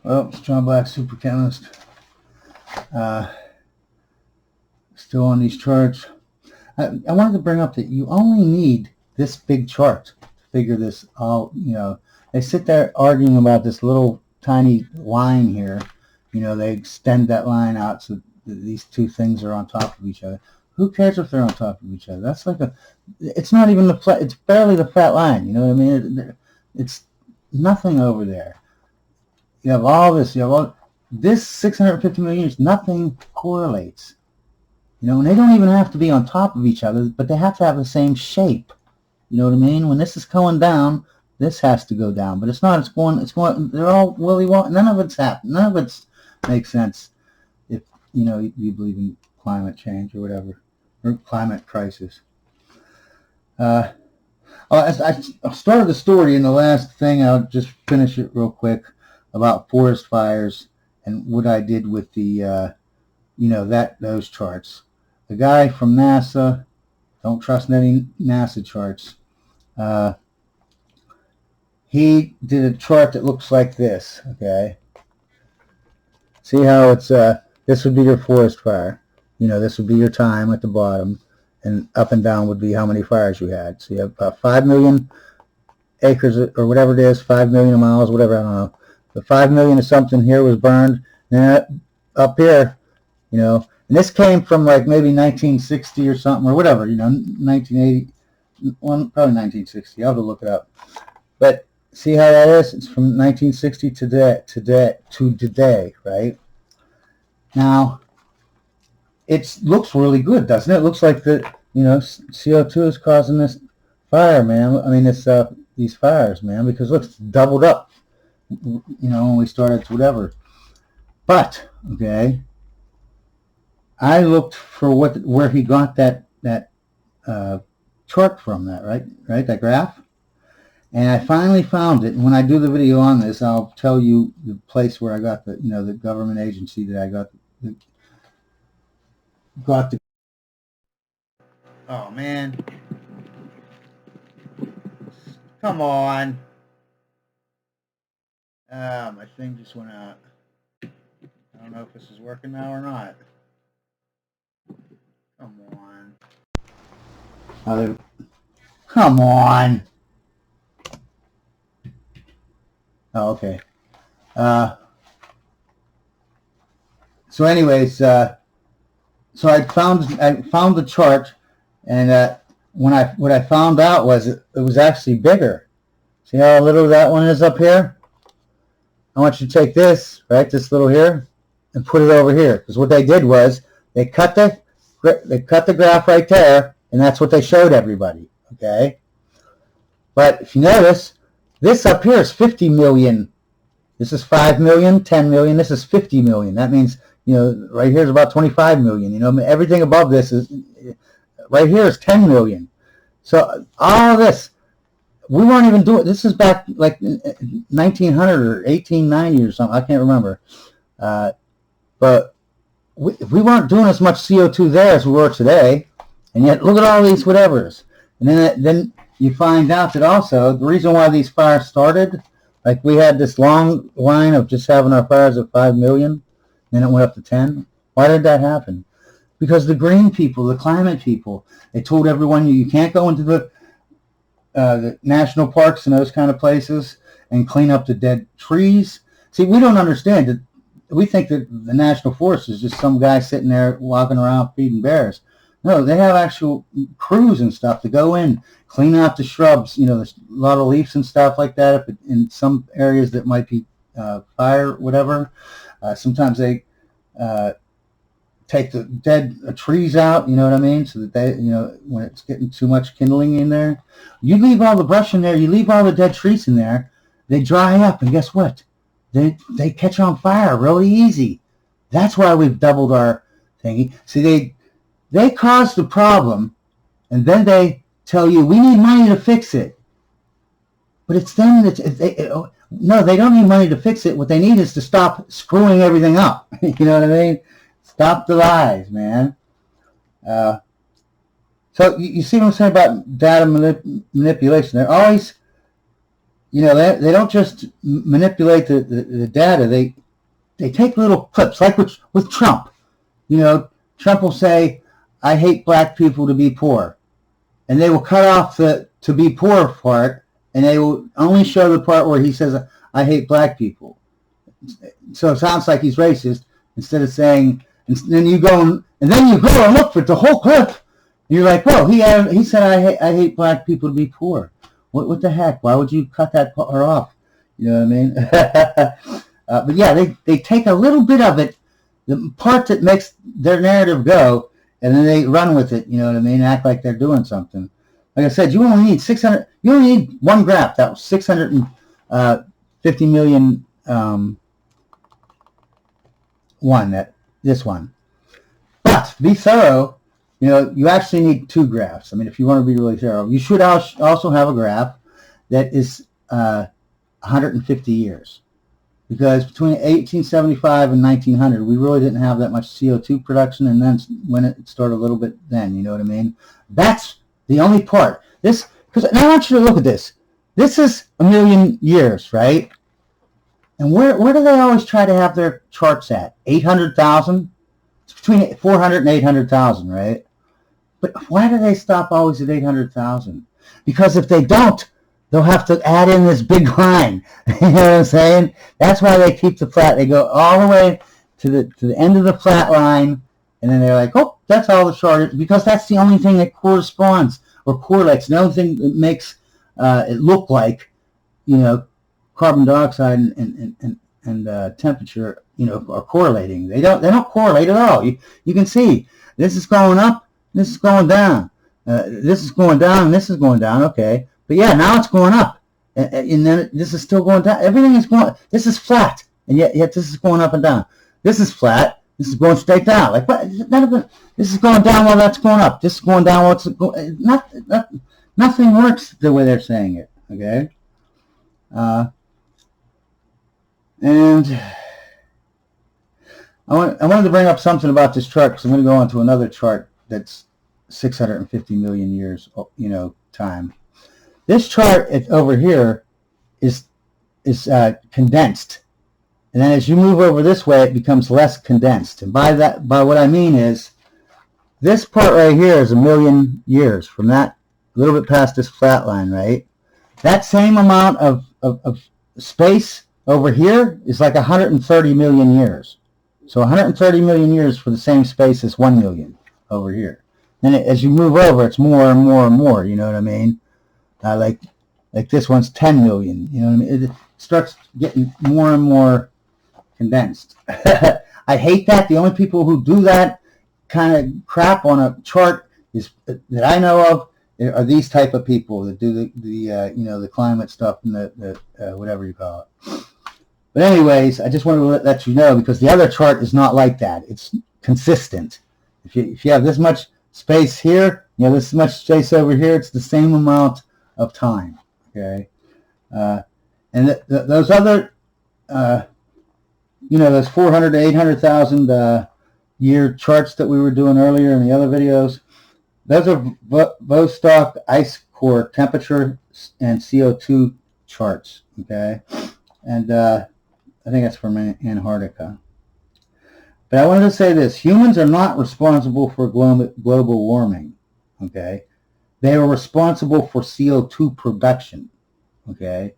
Well, John Black, super chemist. Still on these charts. I wanted to bring up that you only need this big chart to figure this out. They sit there arguing about this little tiny line here. They extend that line out so these two things are on top of each other. Who cares if they're on top of each other? That's like it's not even the flat, it's barely the flat line. You know what I mean? It's nothing over there. You have all this, this 650 million years, nothing correlates. And they don't even have to be on top of each other, but they have to have the same shape. You know what I mean? When this is going down, this has to go down, but it's not. It's going. They're all willy wonky. None of it's happening. None of it makes sense if you believe in climate change or whatever, or climate crisis. I started the story in the last thing. I'll just finish it real quick about forest fires and what I did with the those charts. The guy from NASA, don't trust any NASA charts. He did a chart that looks like this. Okay, see how it's this would be your forest fire. This would be your time at the bottom, and up and down would be how many fires you had. So you have about 5 million acres or whatever it is, 5 million miles, whatever, I don't know. The 5 million of something here was burned. And up here, and this came from like maybe 1960 or something or whatever, 1980, probably 1960. I'll have to look it up. But see how that is? It's from 1960 to today, right? Now, it looks really good, doesn't it? It looks like the CO2 is causing this fire, man. I mean, these fires, man, because look, it's doubled up. When we started whatever. But okay, I looked for where he got that chart from. Right, that graph, and I finally found it. And when I do the video on this, I'll tell you the place where I got the government agency that I got the. Oh man, come on! My thing just went out. I don't know if this is working now or not. Come on. Come on. Oh, okay. So anyways, so I found the chart, and what I found out was it was actually bigger. See how little that one is up here? I want you to take this, right, this little here, and put it over here. Because what they did was they cut the graph right there, and that's what they showed everybody. Okay. But if you notice, this up here is 50 million. This is 5 million, 10 million. This is 50 million. That means right here is about 25 million. Everything above this is right here is 10 million. So all this. We weren't even doing. This is back like 1900 or 1890 or something. I can't remember. But we weren't doing as much CO2 there as we were today, and yet look at all these whatevers. And then you find out that also the reason why these fires started, like we had this long line of just having our fires at 5 million, then it went up to 10. Why did that happen? Because the green people, the climate people, they told everyone you can't go into the national parks and those kind of places and clean up the dead trees. See, we don't understand it. We think that the national forest is just some guy sitting there walking around feeding bears. No, they have actual crews and stuff to go in, clean out the shrubs. There's a lot of leaves and stuff like that in some areas that might be fire, whatever. Sometimes they take the dead trees out, you know what I mean? So that they, when it's getting too much kindling in there, you leave all the brush in there, you leave all the dead trees in there, they dry up, and guess what? They catch on fire really easy. That's why we've doubled our thingy. See, they caused the problem, and then they tell you we need money to fix it. But no, they don't need money to fix it. What they need is to stop screwing everything up. You know what I mean? Stop the lies, man. So you see what I'm saying about data manipulation? They're always you know, they don't just manipulate the data. They take little clips, like with Trump. You know, Trump will say, "I hate black people to be poor," and they will cut off the "to be poor" part, and they will only show the part where he says, "I hate black people." So it sounds like he's racist instead of saying. And then you go and look for the whole clip. And you're like, "Whoa, he said I hate black people to be poor." What the heck? Why would you cut that part off? You know what I mean? But yeah, they take a little bit of it, the part that makes their narrative go, and then they run with it. You know what I mean? Act like they're doing something. Like I said, you only need 600. You only need one graph. That was 650 million. This one. But to be thorough, you know, you actually need two graphs. I mean, if you want to be really thorough, you should also have a graph that is 150 years. Because between 1875 and 1900, we really didn't have that much CO2 production, and then when it started a little bit then, you know what I mean? That's the only part. Because I want you to look at this. This is a million years, right? And where do they always try to have their charts at? 800,000? It's between 400 and 800,000, right? But why do they stop always at 800,000? Because if they don't, they'll have to add in this big line. You know what I'm saying? That's why they keep the flat. They go all the way to the end of the flat line, and then they're like, "Oh, that's all the chart," because that's the only thing that corresponds or correlates. The only thing that makes it look like, you know, carbon dioxide and temperature, you know, are correlating. They don't correlate at all. You can see this is going up, this is going down, this is going down, and this is going down. Okay. But yeah, now it's going up, and then this is still going down. Everything is going. This is flat, and yet this is going up and down. This is flat. This is going straight down. Like what? This is going down while that's going up. This is going down while it's going. Nothing works the way they're saying it. Okay. And I wanted to bring up something about this chart because I'm going to go on to another chart that's 650 million years, you know, time. This chart over here is condensed, and then as you move over this way, it becomes less condensed. And by what I mean is, this part right here is a million years from that, a little bit past this flat line, right? That same amount of space over here is like 130 million years. So 130 million years for the same space as 1 million over here. Then as you move over, it's more and more and more. You know what I mean? Like this one's 10 million. You know what I mean? It starts getting more and more condensed. I hate that. The only people who do that kind of crap on a chart that I know of are these type of people that do the you know, the climate stuff and the whatever you call it. But anyways, I just wanted to let you know, because the other chart is not like that. It's consistent. If you have this much space here, you know, this much space over here, it's the same amount of time. Okay, and those other, you know, those 400 to 800,000 year charts that we were doing earlier in the other videos, those are Vostok ice core temperature and CO2 charts. Okay, and I think that's from Antarctica. But I wanted to say this: humans are not responsible for global warming. Okay, they are responsible for CO2 production. Okay,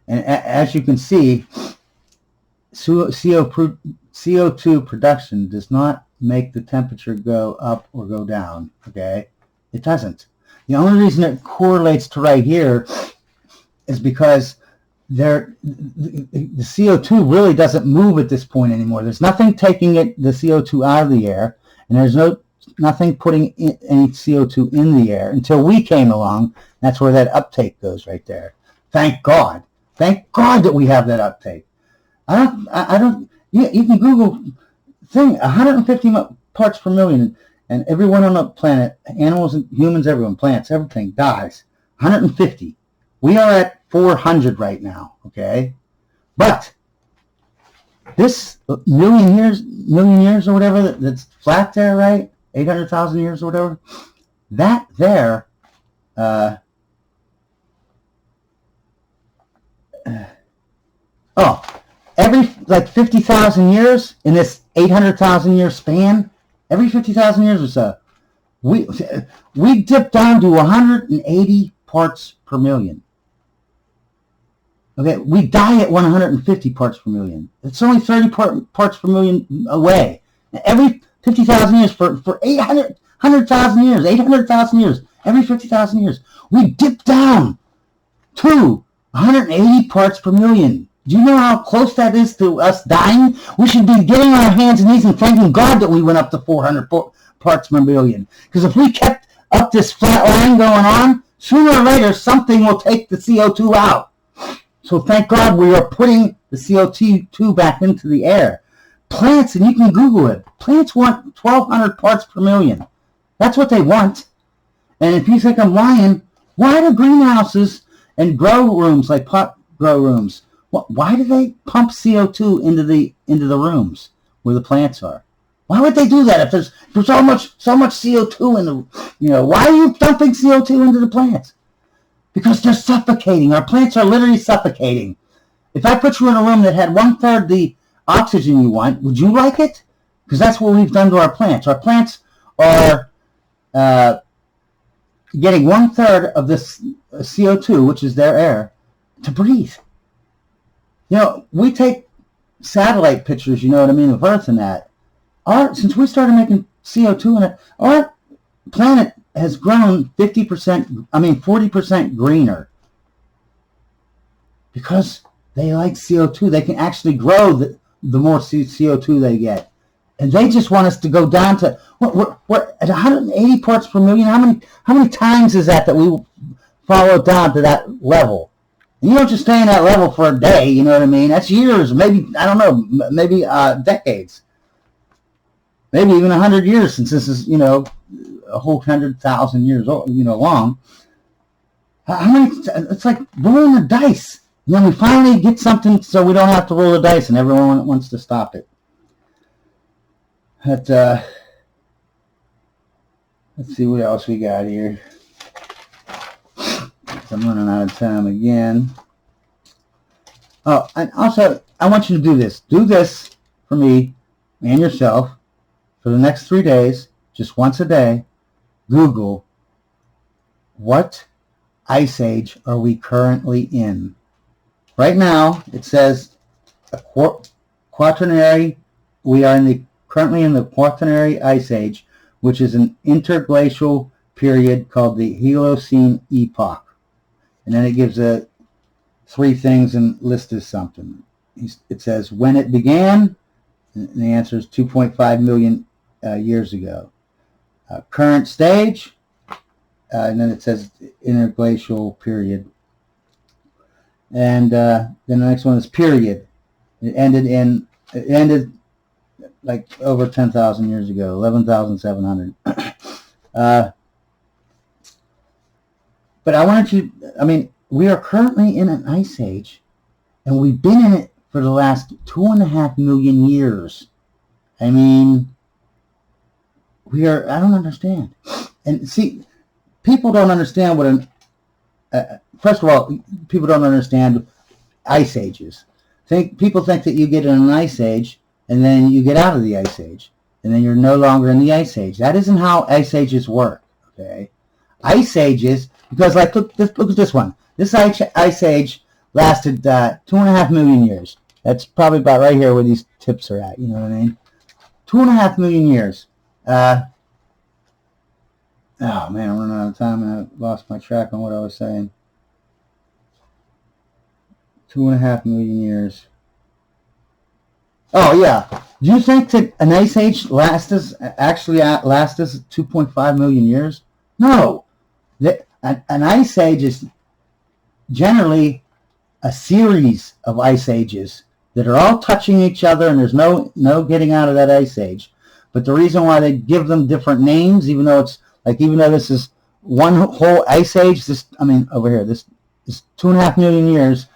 and as you can see, CO2 production does not make the temperature go up or go down. Okay, it doesn't. The only reason it correlates to right here is because the CO2 really doesn't move at this point anymore. There's nothing taking the CO2 out of the air, and there's nothing putting any CO2 in the air until we came along. That's where that uptake goes right there. Thank God. Thank God that we have that uptake. I don't. You can Google 150 parts per million, and everyone on the planet, animals and humans, everyone, plants, everything dies. 150. We are at 400 right now. Okay, but this million years or whatever that's flat there, right? 800,000 years or whatever. That there. Oh, every like 50,000 years in this 800,000 year span, every 50,000 years or so, we dip down to 180 parts per million. Okay, we die at 150 parts per million. It's only 30 parts per million away. Every 50,000 years for 800,000 years, 800,000 years, every 50,000 years, we dip down to 180 parts per million. Do you know how close that is to us dying? We should be getting on our hands and knees and thanking God that we went up to 400 parts per million. Because if we kept up this flat line going on, sooner or later something will take the CO2 out. So thank God we are putting the CO2 back into the air. Plants, and you can Google it, plants want 1,200 parts per million. That's what they want. And if you think I'm lying, why do greenhouses and grow rooms, like pot grow rooms, why do they pump CO2 into the rooms where the plants are? Why would they do that if there's so much CO2 in the, why are you dumping CO2 into the plants? Because they're suffocating. Our plants are literally suffocating. If I put you in a room that had 1/3 the oxygen you want, would you like it? Because that's what we've done to our plants. Our plants are getting 1/3 of this CO2, which is their air, to breathe. We take satellite pictures, of Earth and that. Since we started making CO2 in it, our planet has grown 40% greener. Because they like CO2. They can actually grow the more CO2 they get. And they just want us to go down to, we're at 180 parts per million. How many times is that we follow down to that level? And you don't just stay in that level for a day, you know what I mean? That's years, maybe, I don't know, maybe decades. Maybe even 100 years, since this is, a whole 100,000 years old, long. How many, it's like rolling the dice. And then we finally get something so we don't have to roll the dice, and everyone wants to stop it. But, let's see what else we got here. I'm running out of time again. Oh, and also, I want you to do this. Do this for me and yourself for the next 3 days, just once a day. Google, what ice age are we currently in? Right now, it says quaternary. We are currently in the quaternary ice age, which is an interglacial period called the Holocene epoch. And then it gives 3 things and lists as something. It says when it began, and the answer is 2.5 million years ago. Current stage, and then it says interglacial period. And then the next one is period. It ended like over 10,000 years ago, 11,700. But I wanted you, we are currently in an ice age, and we've been in it for the last 2.5 million years. I don't understand. And see, people don't understand what first of all, people don't understand ice ages. People think that you get in an ice age, and then you get out of the ice age, and then you're no longer in the ice age. That isn't how ice ages work, okay? Ice ages, because look at this one. This ice age lasted 2.5 million years. That's probably about right here where these tips are at, you know what I mean? 2.5 million years. Oh man, I'm running out of time and I lost my track on what I was saying. 2.5 million years. Oh yeah. Do you think that an ice age actually lasts 2.5 million years? No. An ice age is generally a series of ice ages that are all touching each other, and there's no getting out of that ice age. But the reason why they give them different names, even though this is one whole ice age, over here, this is 2.5 million years,